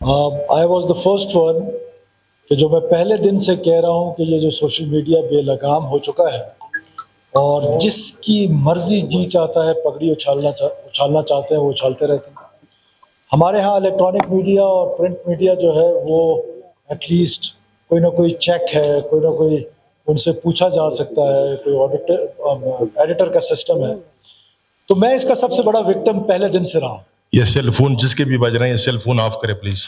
I was the first one कि जो मैं पहले दिन से कह रहा हूँ कि ये जो सोशल मीडिया बेलगाम हो चुका है और जिसकी मर्जी जी चाहता है पगड़ी उछालना चाहते हैं वो उछालते रहते हैं। हमारे यहाँ इलेक्ट्रॉनिक मीडिया और प्रिंट मीडिया जो है वो एटलीस्ट कोई ना कोई चेक है, कोई ना कोई उनसे पूछा जा सकता है, कोई ऑडिटर एडिटर का सिस्टम है। तो मैं इसका सबसे बड़ा विक्टिम पहले दिन से रहा हूँ। ये सेल फोन जिसके भी बज रहे हैं, सेल फोन ऑफ करें प्लीज।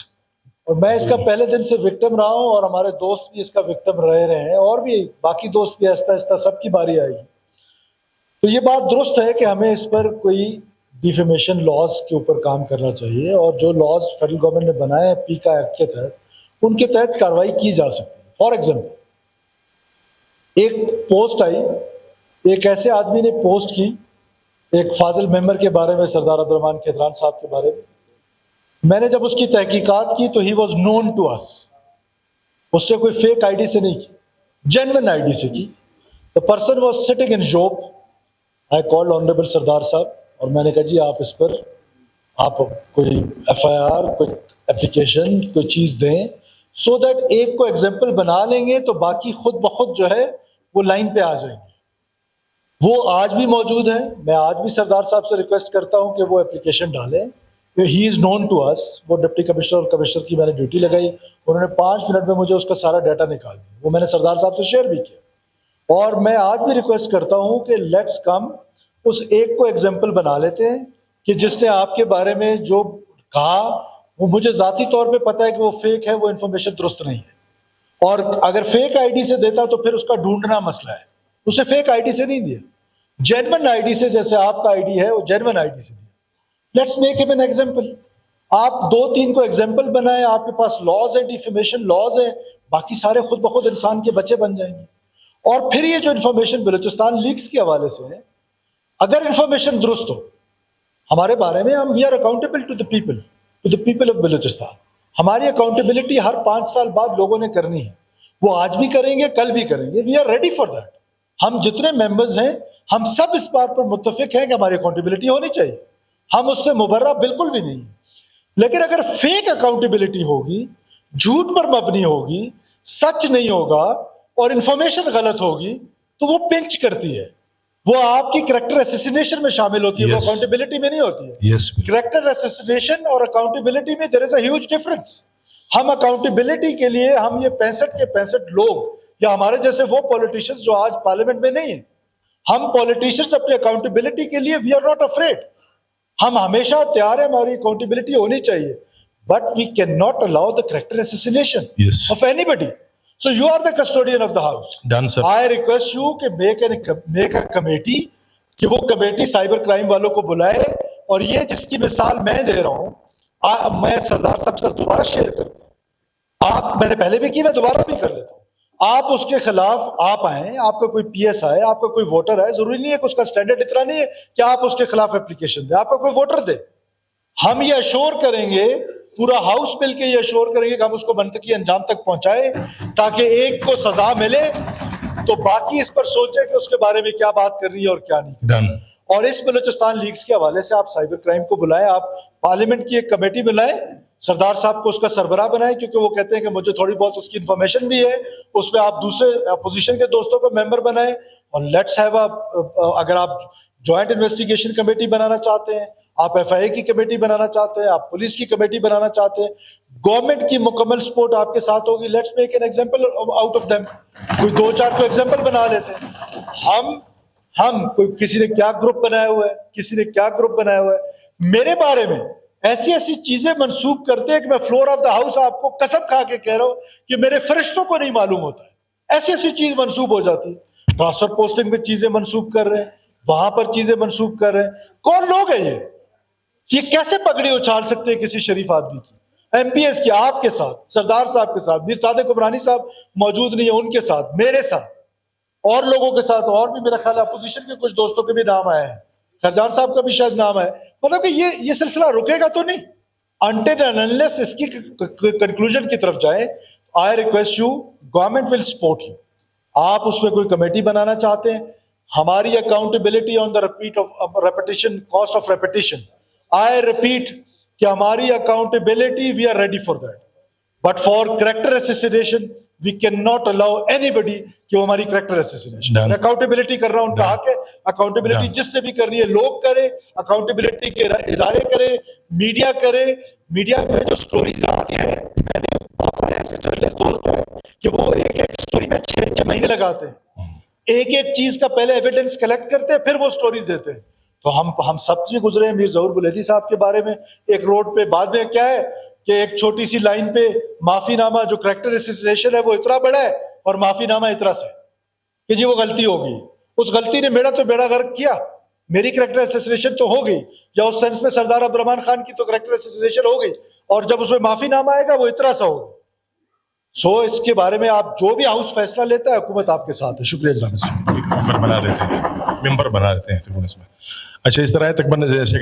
और मैं इसका पहले दिन से विक्टिम रहा हूँ और हमारे दोस्त भी इसका विक्टिम रहे हैं और भी बाकी दोस्त भी आहिस्ता आहिस्ता सबकी बारी आएगी। तो ये बात दुरुस्त है कि हमें इस पर कोई डिफेमेशन लॉज के ऊपर काम करना चाहिए और जो लॉज फेडरल गवर्नमेंट ने बनाए हैं पीका एक्ट के तहत, उनके तहत कार्रवाई की जा सकती है। फॉर एग्जाम्पल, एक पोस्ट आई, एक ऐसे आदमी ने पोस्ट की एक फाजिल मेंबर के बारे में, सरदार अब्दुर्रहमान खेतरान साहब के बारे में। मैंने जब उसकी तहकीकात की तो he was known to us. उससे कोई फेक आईडी से नहीं की, जेन्युइन आईडी से की। The person was sitting in job. I called honourable Sardar साहब और मैंने कहा जी आप इस पर आप कोई एफआईआर, कोई एप्लीकेशन, कोई चीज़ दें सो दैट एक को एग्जाम्पल बना लेंगे तो बाकी खुद ब खुद जो है वो लाइन पे आ जाएंगे। वो आज भी मौजूद है। मैं आज भी सरदार साहब से रिक्वेस्ट करता हूं कि वो एप्लीकेशन डालें। He is known to us. वो डिप्टी कमिश्नर और कमिश्नर की मैंने ड्यूटी लगाई, उन्होंने 5 मिनट में मुझे उसका सारा डाटा निकाल दिया। वो मैंने सरदार साहब से शेयर भी किया और मैं आज भी रिक्वेस्ट करता हूं कि लेट्स कम उस एक को एग्जाम्पल बना लेते हैं कि जिसने आपके बारे में जो कहा वो मुझे ज़ाती तौर पे पता है कि वो फेक है, वो इन्फॉर्मेशन दुरुस्त नहीं है। और अगर फेक आईडी से देता तो फिर उसका ढूंढना मसला है। उसे फेक आईडी से नहीं दिया, जेन्युइन आईडी से, जैसे आपका आईडी है वो जेन्युइन आईडी से दिया। Let's make him an example. आप 2-3 को एग्जाम्पल बनाए, आपके पास लॉज है, डिफेमेशन लॉज है, बाकी सारे खुद ब खुद इंसान के बच्चे बन जाएंगे। और फिर ये जो इन्फॉर्मेशन बलूचिस्तान लीक्स के हवाले से है, अगर इन्फॉर्मेशन दुरुस्त हो हमारे बारे में, हम we are accountable to the people of Balochistan. हमारी अकाउंटेबिलिटी हर 5 साल बाद लोगों ने करनी है। वो आज भी करेंगे, कल भी करेंगे। We are ready for that. हम जितने मेंबर्स हैं हम सब इस बात पर मुत्तफिक हैं कि हमारी अकाउंटेबिलिटी होनी चाहिए। हम उससे मुबर्रा बिल्कुल भी नहीं। लेकिन अगर फेक अकाउंटेबिलिटी होगी, झूठ पर मबनी होगी, सच नहीं होगा और इंफॉर्मेशन गलत होगी तो वो पिंच करती है, वो आपकी कैरेक्टर असैसिनेशन में शामिल होती है। Yes. वो अकाउंटेबिलिटी में नहीं होती है। Yes. कैरेक्टर असैसिनेशन और अकाउंटेबिलिटी में there is a huge difference. हम अकाउंटेबिलिटी के लिए, हम ये 65 के 65 लोग या हमारे जैसे वो पॉलिटिशियंस जो आज पार्लियामेंट में नहीं है, हम पॉलिटिशियंस अपनी अकाउंटेबिलिटी के लिए वी आर नॉट अफ्रेड। हम हमेशा तैयार है, हमारी अकाउंटेबिलिटी होनी चाहिए, but we can not allow the character assassination of anybody. So you are the custodian of the house. Done, sir. I request you कि make a committee, कि वो कमेटी साइबर क्राइम वालों को बुलाए। और ये जिसकी मिसाल मैं दे रहा हूँ, मैं सरदार साहब से दोबारा शेयर करता हूँ। मैंने पहले भी की, मैं दोबारा भी कर लेता हूँ। आप उसके खिलाफ आप आए, आपका कोई पीएस आए, आपका कोई वोटर आए, जरूरी नहीं है कि उसका स्टैंडर्ड इतना नहीं है कि आप उसके खिलाफ एप्लीकेशन दे, आपका कोई वोटर दे। हम ये अश्योर करेंगे, पूरा हाउस मिलके ये अश्योर करेंगे कि हम उसको मंतकी अंजाम तक पहुंचाए ताकि एक को सजा मिले तो बाकी इस पर सोचे कि उसके बारे में क्या बात करनी है और क्या नहीं। Done. और इस बलूचिस्तान लीग्स के हवाले से आप साइबर क्राइम को बुलाएं, आप पार्लियामेंट की एक कमेटी बुलाएं, सरदार साहब को उसका सरबराह बनाएं, क्योंकि वो कहते हैं कि मुझे थोड़ी बहुत उसकी इंफॉर्मेशन भी है। उसमें आप दूसरे अपोजिशन के दोस्तों को मेंबर बनाएं और लेट्स हैव अगर आप ज्वाइंट इन्वेस्टिगेशन कमेटी बनाना चाहते हैं, आप एफआईए की कमेटी बनाना चाहते हैं, आप पुलिस की कमेटी बनाना चाहते हैं, गवर्नमेंट की मुकम्मल सपोर्ट आपके साथ होगी। Let's make an example out of them. कोई 2-4 को एग्जांपल बना लेते हैं। हम कोई, किसी ने क्या ग्रुप बनाया हुआ है, किसी ने क्या ग्रुप बनाया हुआ है, मेरे बारे में ऐसी ऐसी चीजें मंसूब करते हैं कि मैं फ्लोर ऑफ द हाउस आपको कसम खा के कह रहा हूं कि मेरे फरिश्तों को नहीं मालूम होता है। ऐसी ऐसी चीज मंसूब हो जाती है। ट्रांसफर पोस्टिंग में चीजें मंसूब कर रहे हैं, वहां पर चीजें मंसूब कर रहे हैं। कौन लोग हैं ये कैसे पगड़ी उछाल सकते हैं किसी शरीफ आदमी की? एमपीएस की, आपके साथ, सरदार साहब के साथ, मीर सादिक उमरानी साहब मौजूद नहीं है, उनके साथ, मेरे साथ, और लोगों के साथ, और भी मेरा ख्याल है अपोजिशन के कुछ दोस्तों के भी नाम आए हैं, खरजान साहब का भी शायद नाम है। मतलब कि ये सिलसिला रुकेगा तो नहीं अनटिल एंड अनलेस इसकी कंक्लूजन की तरफ जाए। I request you, government will support you. आप उसमें कोई कमेटी बनाना चाहते हैं, हमारी accountability on the repeat of reputation, cost of reputation. I repeat, कि हमारी accountability, we are ready for that, but for character assassination we can not allow anybody कि वो हमारी कैरेक्टर असैसिनेशन। Done. अकाउंटेबिलिटी करना उनका हक है, अकाउंटेबिलिटी Done. जिसने भी करनी है लोग करे, अकाउंटेबिलिटी के इदारे करे, मीडिया करे। मीडिया में जो स्टोरीज आती हैं, मैंने बहुत सारे ऐसे जर्नलिस्ट दोस्त हैं कि वो एक एक स्टोरी में 6 महीने लगाते हैं, एक एक चीज का पहले एविडेंस कलेक्ट करते हैं, फिर वो स्टोरी देते हैं। तो हम सब चीज गुजरे हैं मीर जहूर बुलैदी साहब के बारे में। एक रोड पे बाद में क्या है कि एक छोटी सी लाइन पे माफीनामा, जो कैरेक्टर असैसिनेशन है वो इतना बड़ा है और माफीनामा इतना सा है कि जी वो गलती होगी, उस गलती ने मेरा तो बेड़ा गर्क किया, मेरी कैरेक्टर असैसिनेशन तो हो गई, या उस सेंस में सरदार अब्दुर्रहमान खान की तो कैरेक्टर असैसिनेशन हो गई, और जब उसमें माफीनामा आएगा वो इतना सा होगा। सो इसके बारे में आप जो भी हाउस फैसला लेता है, हुकूमत आपके साथ है। शुक्रिया जनाब। मेंबर बना देते हैं ट्रिब्यूनल्स में। अच्छा, इस तरह है तकरीबन